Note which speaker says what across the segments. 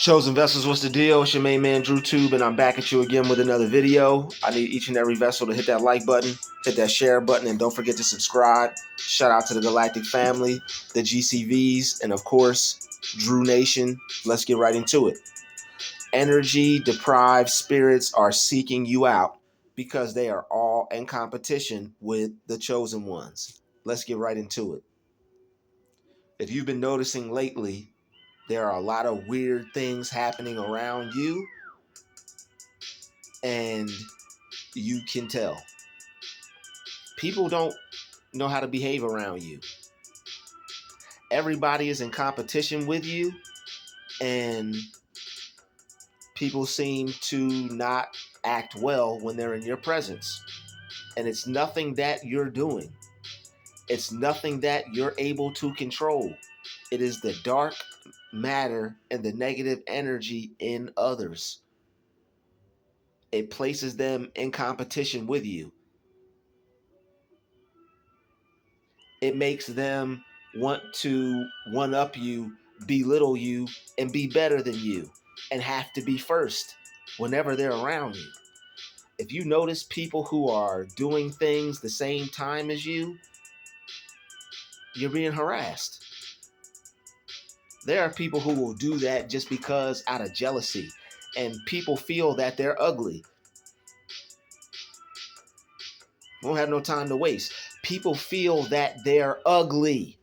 Speaker 1: Chosen vessels, what's the deal? It's your main man Druuill, and I'm back at you again with another video. I need each and every vessel to hit that like button, hit that share button, and don't forget to subscribe. Shout out to the Galactic family, the GCVs, and of course, Drew Nation. Let's get right into it. Energy deprived spirits are seeking you out because they are all in competition with the chosen ones. Let's get right into it. If you've been noticing lately, there are a lot of weird things happening around you, and you can tell. People don't know how to behave around you. Everybody is in competition with you, and people seem to not act well when they're in your presence. And it's nothing that you're doing. It's nothing that you're able to control. It is the dark matter and the negative energy in others. It places them in competition with you. It makes them want to one-up you, belittle you, and be better than you, and have to be first whenever they're around you. If you notice people who are doing things the same time as you, you're being harassed. There are people who will do that just because out of jealousy, and people feel that they're ugly. We don't have no time to waste. People feel that they're ugly.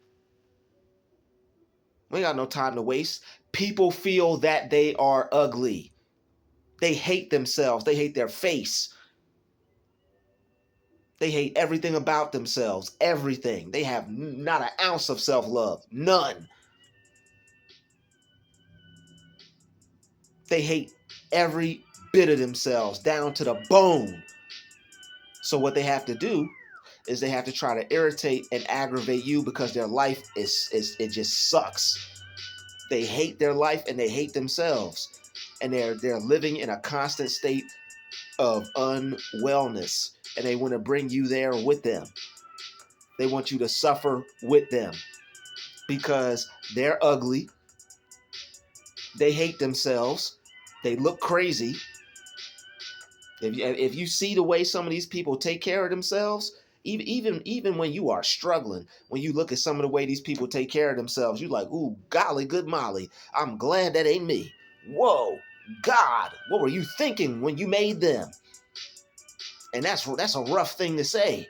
Speaker 1: We ain't got no time to waste. People feel that they are ugly. They hate themselves. They hate their face. They hate everything about themselves. Everything. They have not an ounce of self-love. None. They hate every bit of themselves down to the bone. So what they have to do is they have to try to irritate and aggravate you because their life it just sucks. They hate their life and they hate themselves. And they're living in a constant state of unwellness. And they want to bring you there with them. They want you to suffer with them because they're ugly. They hate themselves. They look crazy. If you see the way some of these people take care of themselves, even when you are struggling, when you look at some of the way these people take care of themselves, you're like, ooh, golly, good Molly. I'm glad that ain't me. Whoa, God, what were you thinking when you made them? And that's a rough thing to say.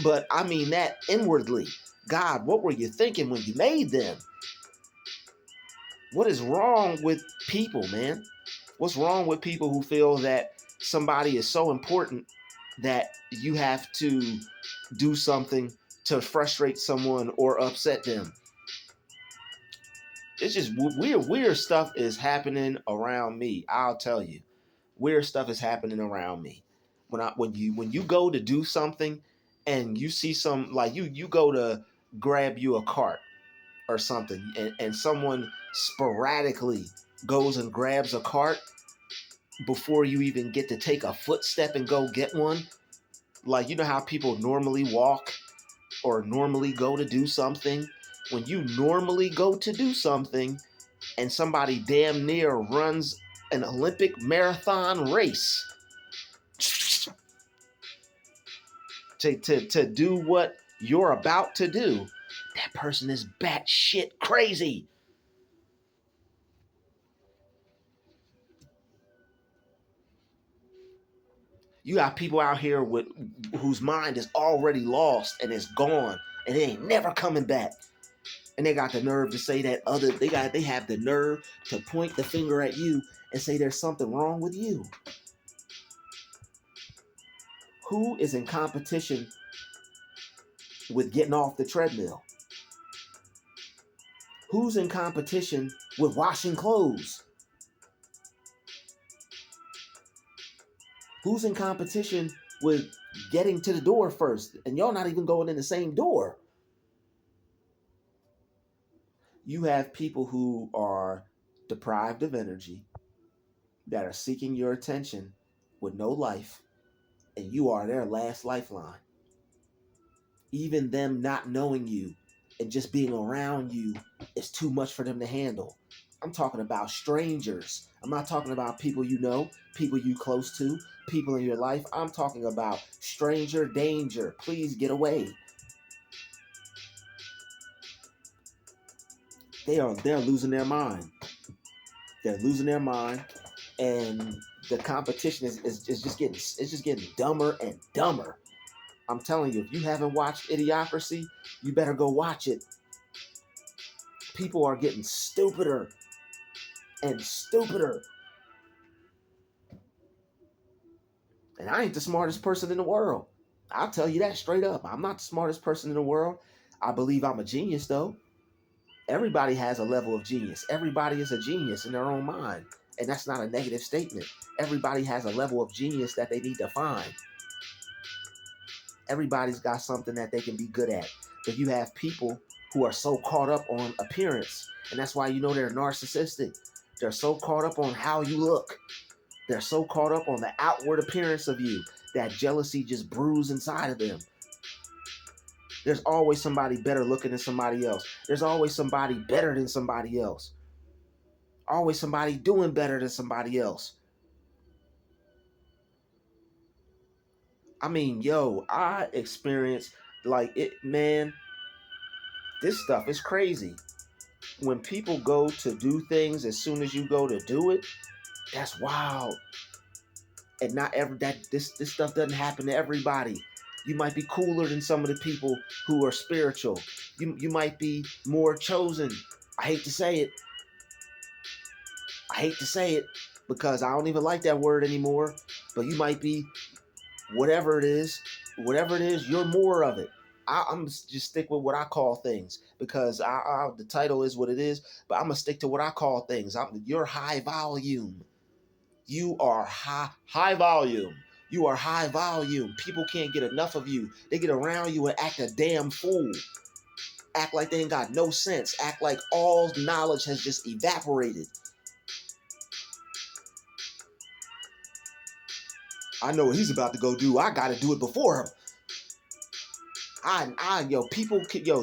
Speaker 1: But I mean that inwardly. God, what were you thinking when you made them? What is wrong with people, man? What's wrong with people who feel that somebody is so important that you have to do something to frustrate someone or upset them? It's just weird stuff is happening around me. I'll tell you. Weird stuff is happening around me. When you go to do something and you see some, like you go to grab you a cart or something, and someone sporadically goes and grabs a cart before you even get to take a footstep and go get one. Like, you know how people normally walk or normally go to do something? When you normally go to do something and somebody damn near runs an Olympic marathon race to do what you're about to do, that person is batshit crazy. You got people out here with whose mind is already lost and is gone, and it ain't never coming back. And they got the nerve to say that they have the nerve to point the finger at you and say there's something wrong with you. Who is in competition with getting off the treadmill? Who's in competition with washing clothes? Who's in competition with getting to the door first? And y'all not even going in the same door. You have people who are deprived of energy, that are seeking your attention with no life, and you are their last lifeline. Even them not knowing you and just being around you is too much for them to handle. I'm talking about strangers. I'm not talking about people you know, people you close to, people in your life. I'm talking about stranger danger. Please get away. They're losing their mind. They're losing their mind, and the competition is just getting dumber and dumber. I'm telling you, if you haven't watched Idiocracy, you better go watch it. People are getting stupider and stupider. And I ain't the smartest person in the world. I'll tell you that straight up. I'm not the smartest person in the world. I believe I'm a genius, though. Everybody has a level of genius. Everybody is a genius in their own mind. And that's not a negative statement. Everybody has a level of genius that they need to find. Everybody's got something that they can be good at. But you have people who are so caught up on appearance. And that's why you know they're narcissistic. They're so caught up on how you look. They're so caught up on the outward appearance of you that jealousy just brews inside of them. There's always somebody better looking than somebody else. There's always somebody better than somebody else. Always somebody doing better than somebody else. I mean, yo, I experienced like it, man. This stuff is crazy. When people go to do things as soon as you go to do it, that's wild. And not ever that this stuff doesn't happen to everybody. You might be cooler than some of the people who are spiritual. You might be more chosen. I hate to say it. I hate to say it because I don't even like that word anymore. But you might be whatever it is, you're more of it. I'm just stick with what I call things because the title is what it is. But I'm gonna stick to what I call things. You're high volume. You are high volume. You are high volume. People can't get enough of you. They get around you and act a damn fool. Act like they ain't got no sense. Act like all knowledge has just evaporated. I know what he's about to go do. I gotta do it before him.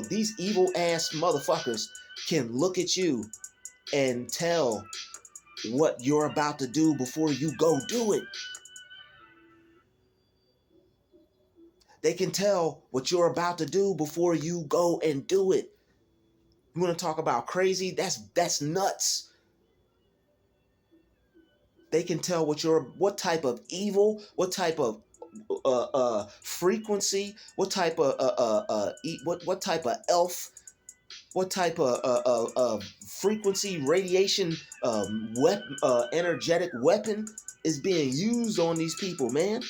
Speaker 1: These evil ass motherfuckers can look at you and tell what you're about to do before you go do it. They can tell what you're about to do before you go and do it. You want to talk about crazy? That's nuts. They can tell what type of evil, what type of frequency, what type of what type of elf, what type of frequency radiation energetic weapon is being used on these people, man.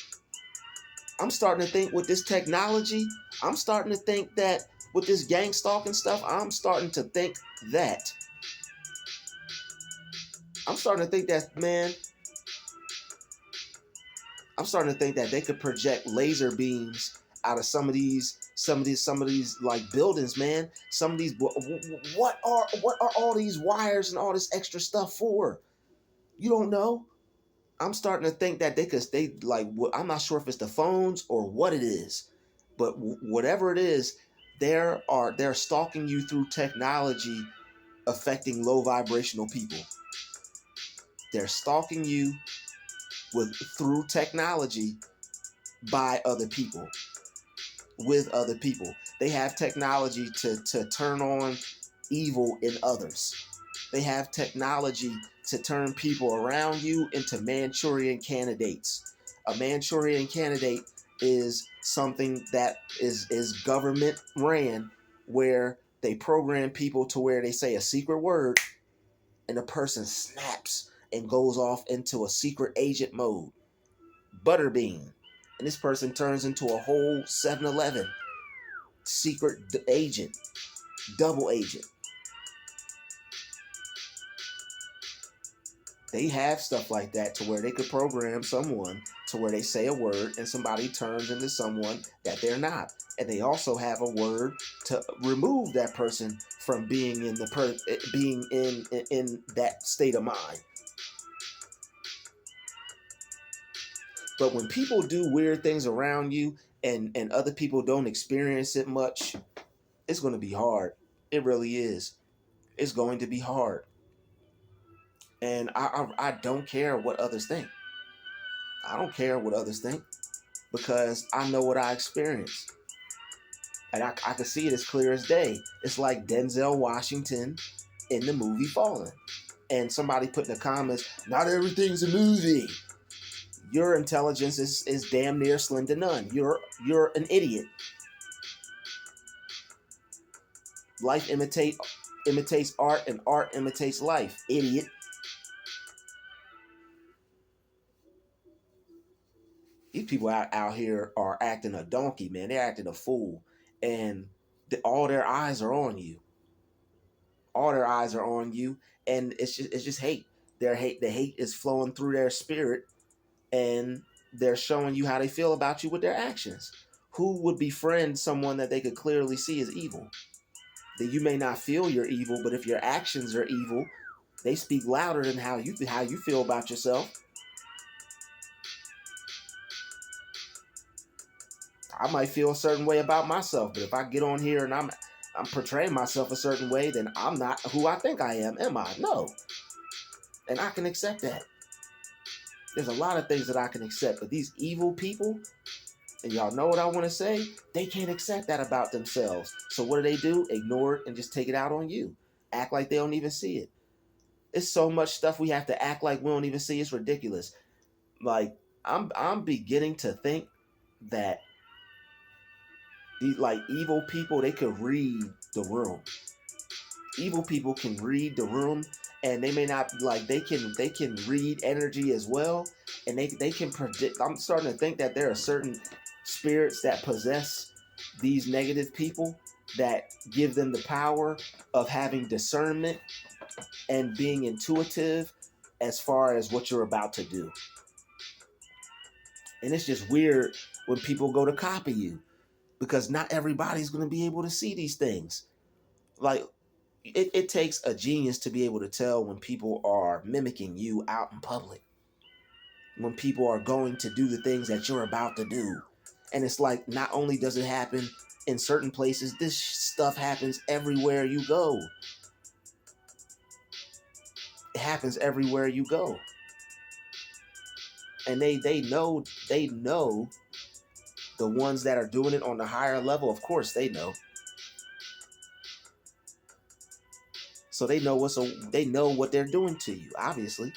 Speaker 1: I'm starting to think with this technology, I'm starting to think that with this gang stalking stuff, I'm starting to think that. I'm starting to think that, man, I'm starting to think that they could project laser beams out of some of these like buildings, man. Some of these, what are all these wires and all this extra stuff for? You don't know. I'm starting to think that they like, I'm not sure if it's the phones or what it is, but whatever it is, they're stalking you through technology, affecting low vibrational people. They're stalking you through technology by other people, with other people. They have technology to turn on evil in others. They have technology to turn people around you into Manchurian candidates. A Manchurian candidate is something that is government ran, where they program people to where they say a secret word and the person snaps and goes off into a secret agent mode. Butterbean. And this person turns into a whole 7-Eleven secret agent, double agent. They have stuff like that to where they could program someone to where they say a word and somebody turns into someone that they're not. And they also have a word to remove that person from being in that state of mind. But when people do weird things around you and other people don't experience it much, it's going to be hard. It really is. It's going to be hard. And I don't care what others think. I don't care what others think because I know what I experienced. And I can see it as clear as day. It's like Denzel Washington in the movie Fallen. And somebody put in the comments, not everything's a movie. Your intelligence is damn near slim to none. You're an idiot. Life imitates art, and art imitates life. Idiot. These people out here are acting a donkey, man. They're acting a fool. And all their eyes are on you. All their eyes are on you. And it's just hate. The hate is flowing through their spirit, and they're showing you how they feel about you with their actions. Who would befriend someone that they could clearly see is evil? That you may not feel you're evil, but if your actions are evil, they speak louder than how you feel about yourself. I might feel a certain way about myself, but if I get on here and I'm portraying myself a certain way, then I'm not who I think I am I? No. And I can accept that. There's a lot of things that I can accept, but these evil people, and y'all know what I want to say, they can't accept that about themselves. So what do? Ignore it and just take it out on you. Act like they don't even see it. It's so much stuff we have to act like we don't even see. It's ridiculous. Like I'm beginning to think that these like evil people, they could read the room. Evil people can read the room, and they may not like they can read energy as well, and they can predict. I'm starting to think that there are certain spirits that possess these negative people that give them the power of having discernment and being intuitive as far as what you're about to do. And it's just weird when people go to copy you, because not everybody's going to be able to see these things. Like it takes a genius to be able to tell when people are mimicking you out in public, when people are going to do the things that you're about to do. And it's like, not only does it happen in certain places, this stuff happens everywhere you go. It happens everywhere you go. And they know the ones that are doing it on the higher level. Of course they know. So they know what they're doing to you, obviously.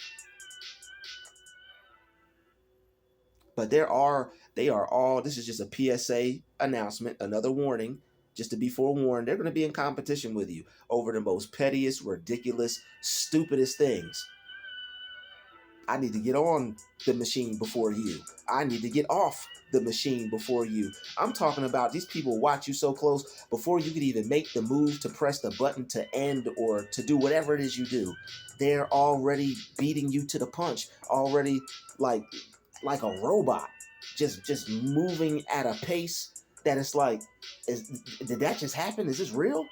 Speaker 1: But they are all, this is just a PSA announcement, another warning, just to be forewarned. They're going to be in competition with you over the most pettiest, ridiculous, stupidest things. I need to get on the machine before you. I need to get off the machine before you. I'm talking about these people watch you so close before you could even make the move to press the button to end or to do whatever it is you do. They're already beating you to the punch, already like a robot, just moving at a pace that it's like, did that just happen? Is this real?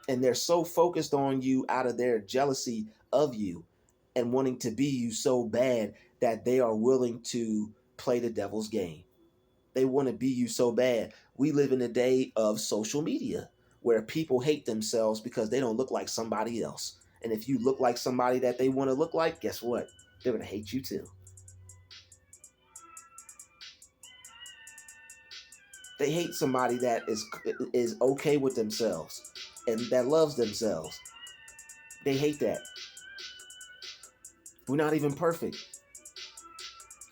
Speaker 1: And they're so focused on you out of their jealousy of you and wanting to be you so bad that they are willing to play the devil's game. They want to be you so bad. We live in a day of social media where people hate themselves because they don't look like somebody else. And if you look like somebody that they want to look like, guess what? They're going to hate you too. They hate somebody that is okay with themselves and that loves themselves. They hate that. We're not even perfect.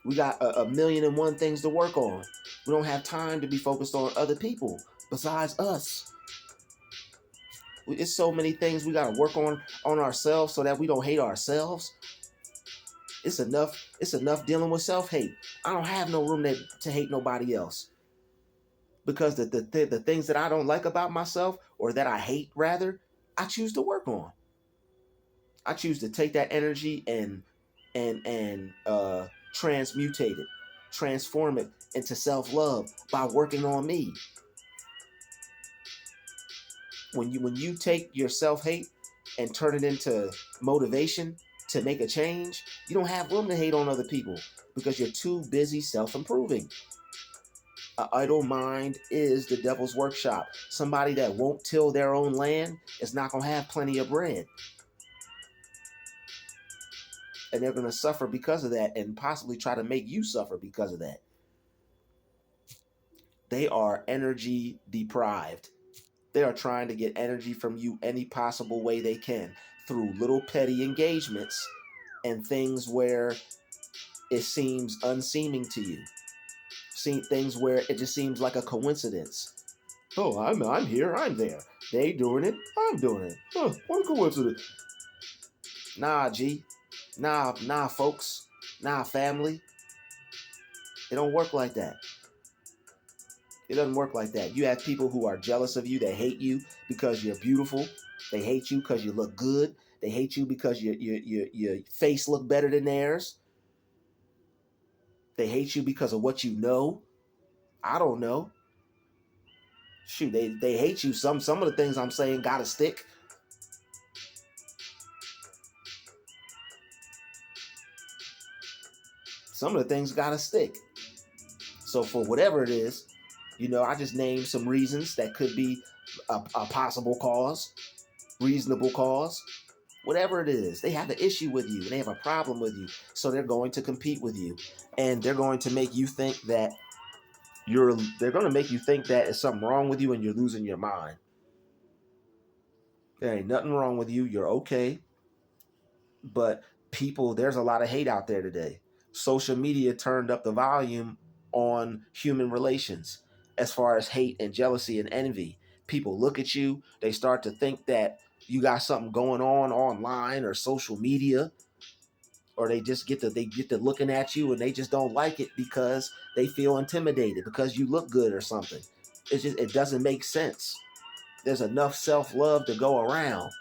Speaker 1: We got a million and one things to work on. We don't have time to be focused on other people besides us. It's so many things we got to work on ourselves so that we don't hate ourselves. It's enough dealing with self-hate. I don't have no room to hate nobody else. Because the things that I don't like about myself, or that I hate rather, I choose to work on. I choose to take that energy and transmutate it, transform it into self-love by working on me. When you take your self-hate and turn it into motivation to make a change, you don't have room to hate on other people because you're too busy self-improving. An idle mind is the devil's workshop. Somebody that won't till their own land is not going to have plenty of bread. And they're going to suffer because of that, and possibly try to make you suffer because of that. They are energy deprived. They are trying to get energy from you any possible way they can through little petty engagements and things where it seems unseeming to you. See things where it just seems like a coincidence. Oh, I'm here, I'm there. They doing it, I'm doing it. Huh, what a coincidence. Nah, G. Nah, folks. Nah, family. It don't work like that. It doesn't work like that. You have people who are jealous of you. They hate you because you're beautiful. They hate you because you look good. They hate you because your face look better than theirs. They hate you because of what you know. I don't know. Shoot, they hate you. Some of the things I'm saying gotta stick. Some of the things gotta stick. So for whatever it is, I just named some reasons that could be a possible cause, reasonable cause. Whatever it is, they have an issue with you and they have a problem with you. So they're going to compete with you. And they're going to make you think that they're going to make you think that there's something wrong with you and you're losing your mind. There ain't nothing wrong with you. You're okay. But there's a lot of hate out there today. Social media turned up the volume on human relations as far as hate and jealousy and envy. People look at you, they start to think that you got something going on online or social media, or they get to looking at you and they just don't like it because they feel intimidated because you look good or something. It doesn't make sense. There's enough self-love to go around.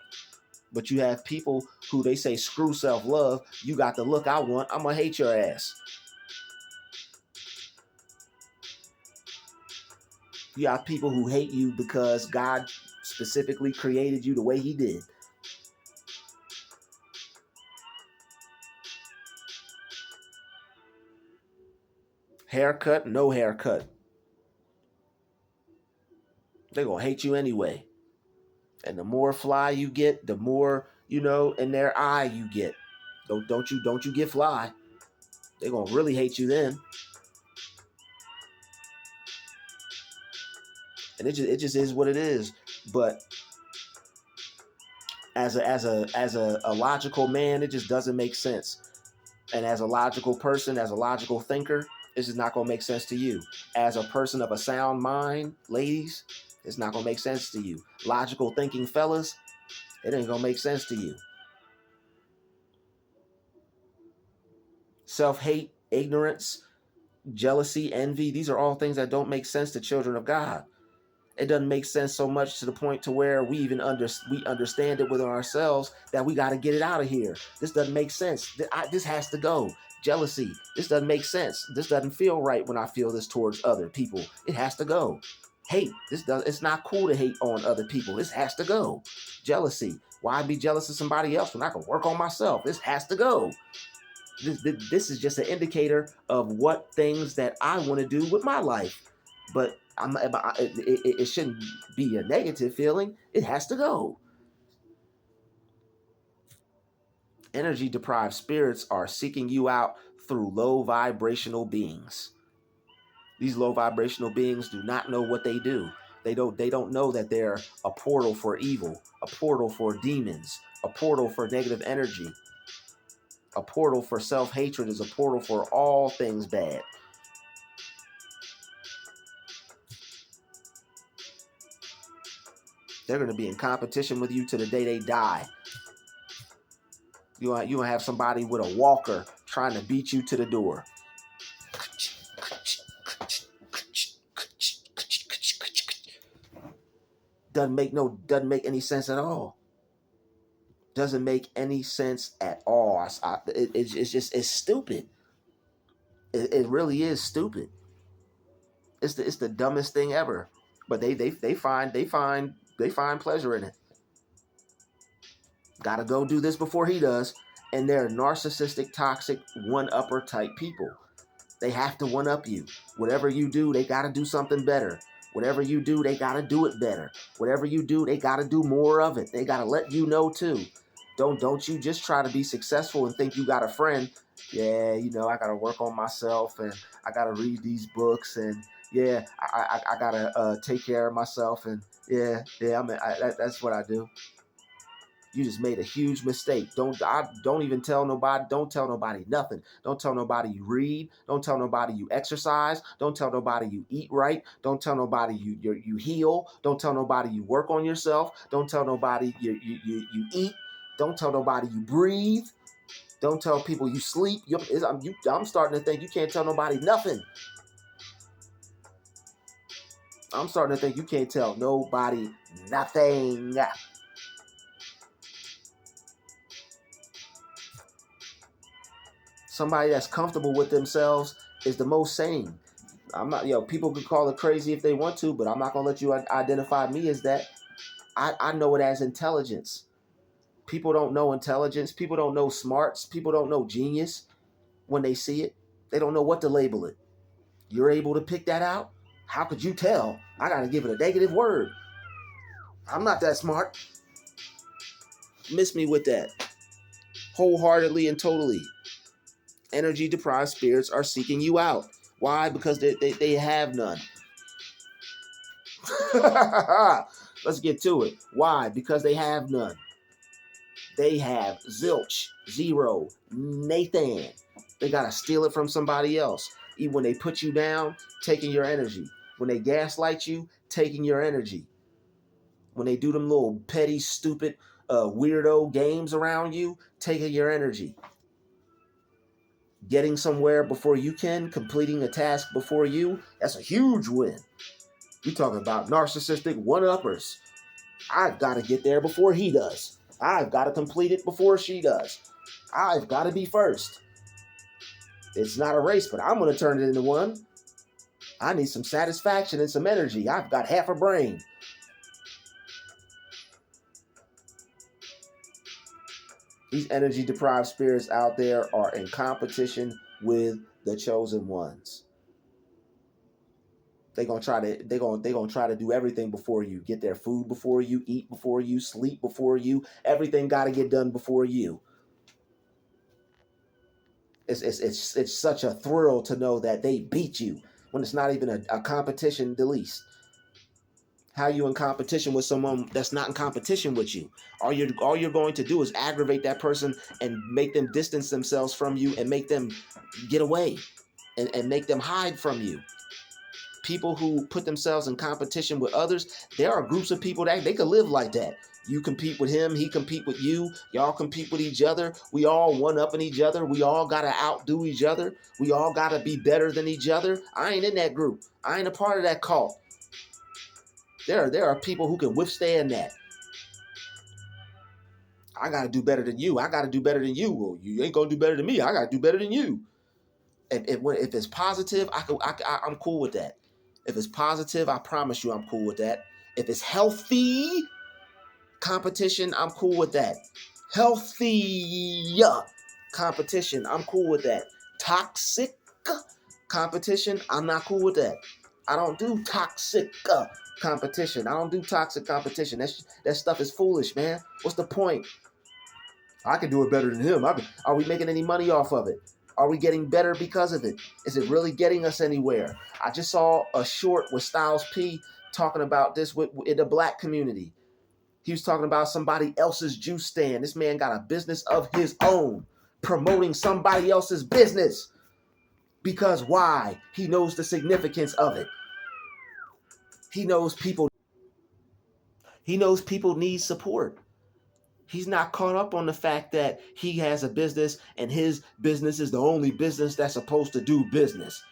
Speaker 1: But you have people who they say, screw self-love. You got the look I want. I'm going to hate your ass. You got people who hate you because God specifically created you the way he did. Haircut, no haircut. They're going to hate you anyway. And the more fly you get, the more, in their eye you get. Don't you get fly. They're going to really hate you then. And it just is what it is. But as a logical man, it just doesn't make sense. And as a logical person, as a logical thinker, this is not going to make sense to you. As a person of a sound mind, ladies, it's not going to make sense to you. Logical thinking fellas, it ain't going to make sense to you. Self-hate, ignorance, jealousy, envy, these are all things that don't make sense to children of God. It doesn't make sense so much to the point to where we even understand it within ourselves that we got to get it out of here. This doesn't make sense. This has to go. Jealousy, this doesn't make sense. This doesn't feel right when I feel this towards other people. It has to go. Hate, it's not cool to hate on other people. This has to go. Jealousy, why be jealous of somebody else when I can work on myself? This has to go. This is just an indicator of what things that I want to do with my life. But it shouldn't be a negative feeling. It has to go. Energy deprived spirits are seeking you out through low vibrational beings. These low vibrational beings do not know what they do. They don't know that they're a portal for evil, a portal for demons, a portal for negative energy. A portal for self-hatred is a portal for all things bad. They're going to be in competition with you to the day they die. You gonna have somebody with a walker trying to beat you to the door. Doesn't make any sense at all. Doesn't make any sense at all. It's stupid. It really is stupid. It's the dumbest thing ever. But they find pleasure in it. Gotta go do this before he does. And they're narcissistic, toxic, one-upper type people. They have to one up you. Whatever you do, they got to do something better. Whatever you do, they got to do it better. Whatever you do, they got to do more of it. They got to let you know too. Don't you just try to be successful and think you got a friend. Yeah, I got to work on myself, and I got to read these books, and yeah, I got to take care of myself, and yeah, that's what I do. You just made a huge mistake. Don't even tell nobody. Don't tell nobody nothing. Don't tell nobody you read. Don't tell nobody you exercise. Don't tell nobody you eat right. Don't tell nobody you heal. Don't tell nobody you work on yourself. Don't tell nobody you eat. Don't tell nobody you breathe. Don't tell people you sleep. I'm starting to think you can't tell nobody nothing. I'm starting to think you can't tell nobody nothing. Somebody that's comfortable with themselves is the most sane. I'm not, people could call it crazy if they want to, but I'm not going to let you identify me as that. I know it as intelligence. People don't know intelligence. People don't know smarts. People don't know genius when they see it. They don't know what to label it. You're able to pick that out? How could you tell? I got to give it a negative word. I'm not that smart. Miss me with that. Wholeheartedly and totally. Energy deprived spirits are seeking you out. Why? Because they have none. Let's get to it. Why? Because they have none. They have zilch, zero, Nathan. They got to steal it from somebody else. Even when they put you down, taking your energy. When they gaslight you, taking your energy. When they do them little petty, stupid, weirdo games around you, taking your energy. Getting somewhere before you can, completing a task before you, that's a huge win. You're talking about narcissistic one-uppers. I've got to get there before he does. I've got to complete it before she does. I've got to be first. It's not a race, but I'm going to turn it into one. I need some satisfaction and some energy. I've got half a brain. These energy deprived spirits out there are in competition with the chosen ones. They're gonna try to do everything before you. Get their food before you, eat before you, sleep before you. Everything got to get done before you. It's such a thrill to know that they beat you when it's not even a competition the least. How you in competition with someone that's not in competition with you? All you're going to do is aggravate that person and make them distance themselves from you and make them get away and make them hide from you. People who put themselves in competition with others, there are groups of people that they could live like that. You compete with him, he compete with you, y'all compete with each other. We all one-upping each other. We all got to outdo each other. We all got to be better than each other. I ain't in that group. I ain't a part of that cult. There are people who can withstand that. I got to do better than you. I got to do better than you. Well, you ain't going to do better than me. I got to do better than you. If it's positive, I'm cool with that. If it's positive, I promise you I'm cool with that. If it's healthy competition, I'm cool with that. Healthy competition, I'm cool with that. Toxic competition, I'm not cool with that. I don't do toxic competition. I don't do toxic competition. That stuff is foolish, man. What's the point? I can do it better than him. Are we making any money off of it? Are we getting better because of it? Is it really getting us anywhere? I just saw a short with Styles P talking about this in the black community. He was talking about somebody else's juice stand. This man got a business of his own, promoting somebody else's business. Because why? He knows the significance of it. He knows people need support. He's not caught up on the fact that he has a business and his business is the only business that's supposed to do business.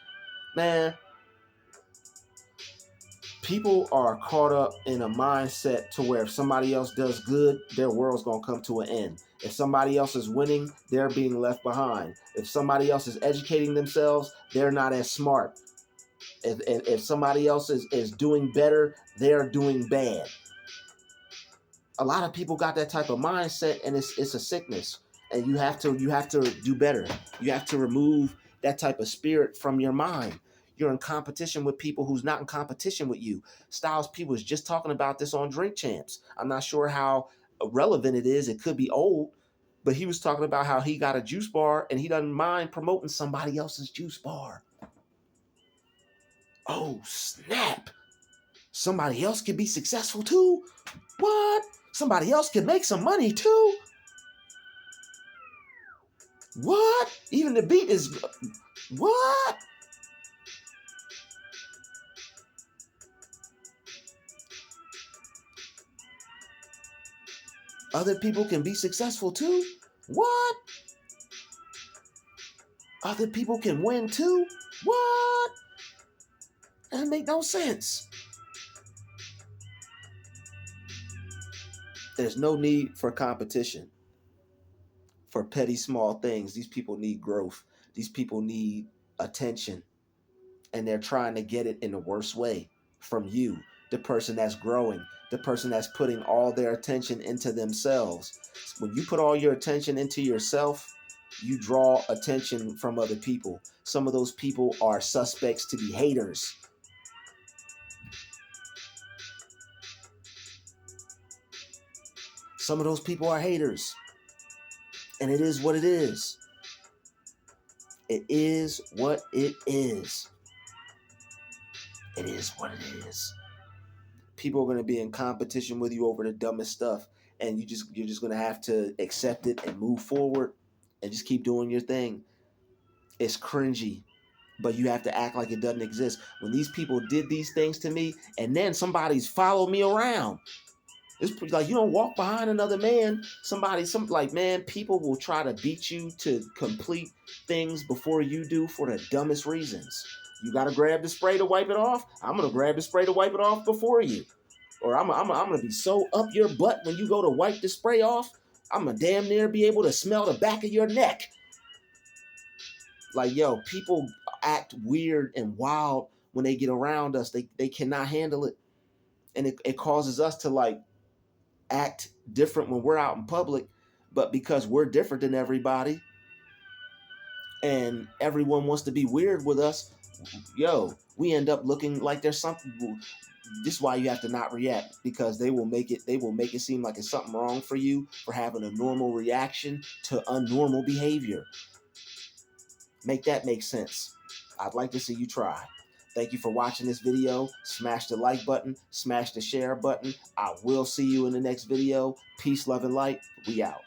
Speaker 1: Man, people are caught up in a mindset to where if somebody else does good, their world's going to come to an end. If somebody else is winning, they're being left behind. If somebody else is educating themselves, they're not as smart. If somebody else is doing better, they're doing bad. A lot of people got that type of mindset, and it's a sickness. And you have to do better. You have to remove that type of spirit from your mind. You're in competition with people who's not in competition with you. Styles P was just talking about this on Drink Champs. I'm not sure how relevant it is. It could be old, but he was talking about how he got a juice bar and he doesn't mind promoting somebody else's juice bar. Oh, snap. Somebody else can be successful too? What? Somebody else can make some money too? What? Even the beat is... What? Other people can be successful too? What? Other people can win too? What? That make no sense. There's no need for competition for petty small things. These people need growth. These people need attention. And they're trying to get it in the worst way from you, the person that's growing, the person that's putting all their attention into themselves. When you put all your attention into yourself, you draw attention from other people. Some of those people are suspects to be haters. Some of those people are haters. And it is what it is. It is what it is. It is what it is. People are going to be in competition with you over the dumbest stuff, and you're just going to have to accept it and move forward and just keep doing your thing. It's cringy, but you have to act like it doesn't exist. When these people did these things to me, and then somebody's followed me around. It's like you don't walk behind another man. Man, people will try to beat you to complete things before you do for the dumbest reasons. You got to grab the spray to wipe it off. I'm going to grab the spray to wipe it off before you. Or I'm going to be so up your butt when you go to wipe the spray off, I'm going to damn near be able to smell the back of your neck. Like, yo, people act weird and wild when they get around us. They cannot handle it. And it causes us to like act different when we're out in public. But because we're different than everybody and everyone wants to be weird with us, yo, we end up looking like there's something. This is why you have to not react, because they will make it seem like it's something wrong for you for having a normal reaction to unnormal behavior. Make that make sense. I'd like to see you try. Thank you for watching this video. Smash the like button, smash the share button. I will see you in the next video. Peace, love, and light. We out.